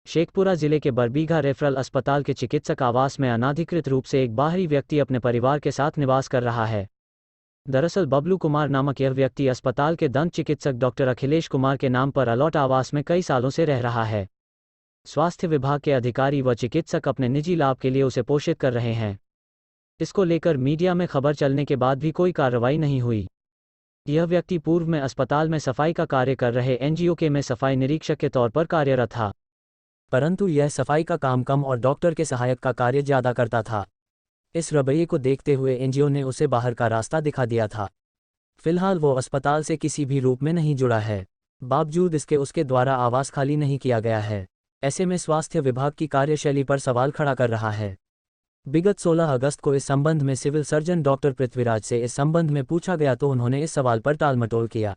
शेखपुरा जिले के बरबीघा रेफरल अस्पताल के चिकित्सक आवास में अनाधिकृत रूप से एक बाहरी व्यक्ति अपने परिवार के साथ निवास कर रहा है। दरअसल बबलू कुमार नामक यह व्यक्ति अस्पताल के दंत चिकित्सक डॉक्टर अखिलेश कुमार के नाम पर अलॉट आवास में कई सालों से रह रहा है। स्वास्थ्य विभाग के अधिकारी व चिकित्सक अपने निजी लाभ के लिए उसे पोषित कर रहे हैं। इसको लेकर मीडिया में खबर चलने के बाद भी कोई कार्रवाई नहीं हुई। यह व्यक्ति पूर्व में अस्पताल में सफाई का कार्य कर रहे एनजीओ के में सफाई निरीक्षक के तौर पर कार्यरत था, परंतु यह सफाई का काम कम और डॉक्टर के सहायक का कार्य ज़्यादा करता था। इस रवैये को देखते हुए एनजीओ ने उसे बाहर का रास्ता दिखा दिया था। फिलहाल वो अस्पताल से किसी भी रूप में नहीं जुड़ा है, बावजूद इसके उसके द्वारा आवास खाली नहीं किया गया है। ऐसे में स्वास्थ्य विभाग की कार्यशैली पर सवाल खड़ा कर रहा है। विगत 16 अगस्त को इस संबंध में सिविल सर्जन डॉक्टर पृथ्वीराज से इस संबंध में पूछा गया तो उन्होंने इस सवाल पर टालमटोल किया।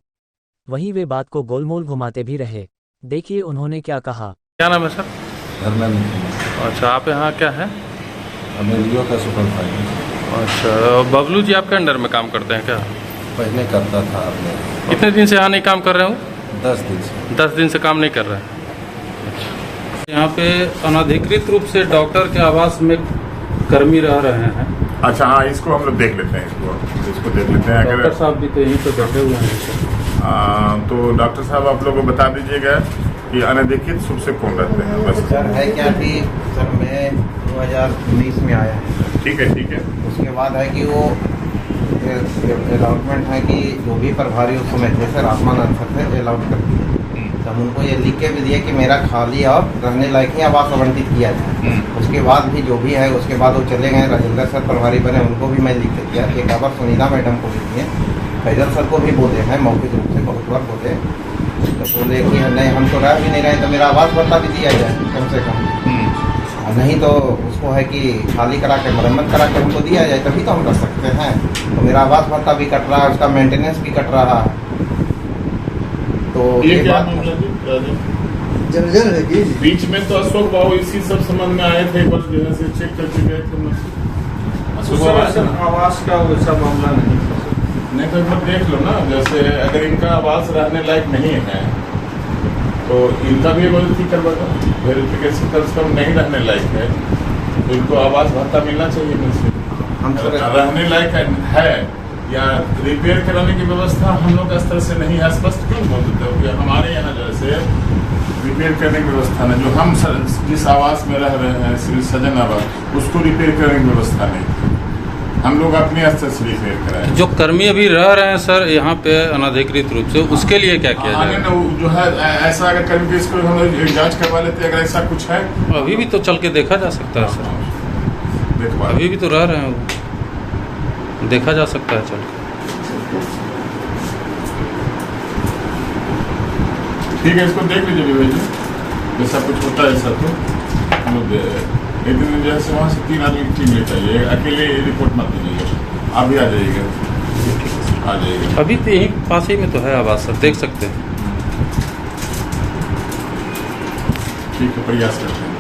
वहीं वे बात को गोलमोल घुमाते भी रहे। देखिए उन्होंने क्या कहा। क्या नाम है सर? अच्छा, आप यहाँ क्या है? एनजीओ का सुपरवाइजर। अच्छा, बबलू जी आपके अंडर में काम करते हैं क्या? पहले करता था। आपने कितने दिन से यहाँ नहीं काम कर रहे हो? 10 दिन से। 10 दिन से काम नहीं कर रहे हैं। अच्छा, यहाँ पे अनाधिकृत रूप से डॉक्टर के आवास में कर्मी रह रहे हैं। अच्छा, हाँ, इसको हम लोग देख लेते हैं। इसको देख लेते हैं। डॉक्टर साहब भी तो यहीं पे बैठे हुए हैं। तो डॉक्टर साहब आप लोग को बता दीजिएगा कि अनधिकृत रूप से कौन रहते हैं। बस सर है क्या कि सर मैं 2019 में आया है। ठीक है, ठीक है। उसके बाद है कि वो अलाउटमेंट है कि जो भी प्रभारी उस समय थे सर आसमान आंसर थे अलाउट कर दिए। तब उनको ये लिख के भी दिया कि मेरा खाली और रहने लायक ही आवास आवंटित किया जाए। उसके बाद भी जो भी है उसके बाद वो चले गए। राजेंद्र सर प्रभारी बने, उनको भी मैं लिख के दिया। एक बार सुनीता मैडम को भी दिए, फैजल सर को भी बोले हैं मौखिक रूप से, बहुत बार बोले। तो बोले कि नहीं हम तो रह भी नहीं रहे, तो मेरा आवास भत्ता भी दिया जाए कम से कम। नहीं तो उसको है कि खाली करा के मरम्मत करा के हमको दिया जाए, तभी तो हम कर सकते हैं। तो मेरा आवास भत्ता भी कट रहा है, उसका मेंटेनेंस भी कट रहा है। तो ये क्या जर्जर है कि बीच में तो अशोक बाबू इसी सब संबंध में आए थे, बस जो है से चेक करके गए थे। आवास का वैसा मामला नहीं तो एक देख लो ना, जैसे अगर इनका आवास रहने लायक नहीं है तो इनका भी वेरिफिकेशन करवाना, वेरिफिकेशन कर उसका नहीं रहने लायक है तो इनको आवास भत्ता मिलना चाहिए। मुझसे हम रहने लायक है या रिपेयर कराने की व्यवस्था हम लोग स्तर से नहीं है। स्पष्ट क्यों बोल देते हो कि हमारे यहाँ जैसे रिपेयर करने की व्यवस्था नहीं, जो हम जिस आवास में रह रहे हैं सिविल सर्जन आवास, उसको रिपेयर करने की व्यवस्था नहीं। हम लोग अपने स्तर से रिपेयर कराएं। जो कर्मी अभी रह रहे हैं सर यहाँ पे अनाधिकृत रूप से, उसके लिए क्या किया जाए? जो है ऐसा अगर कर्मी इसको हम जांच करवा लेते हैं, अगर ऐसा कुछ है अभी भी तो चल के देखा जा सकता है सर। अभी भी तो रह रहे हैं, देखा जा सकता है चल के। ठीक है, इसको देख लीजिए विवेक जी, जैसा कुछ होता है ऐसा तो हम लोग एक दिन जैसे वहाँ से 3 आदमी की टीम ले चाहिए, अकेले रिपोर्ट मत दीजिएगा। आप भी आ जाइएगा, आ जाइएगा। अभी तो यहीं पास ही में तो है आवास सर, देख सकते हैं। ठीक है, प्रयास करते हैं।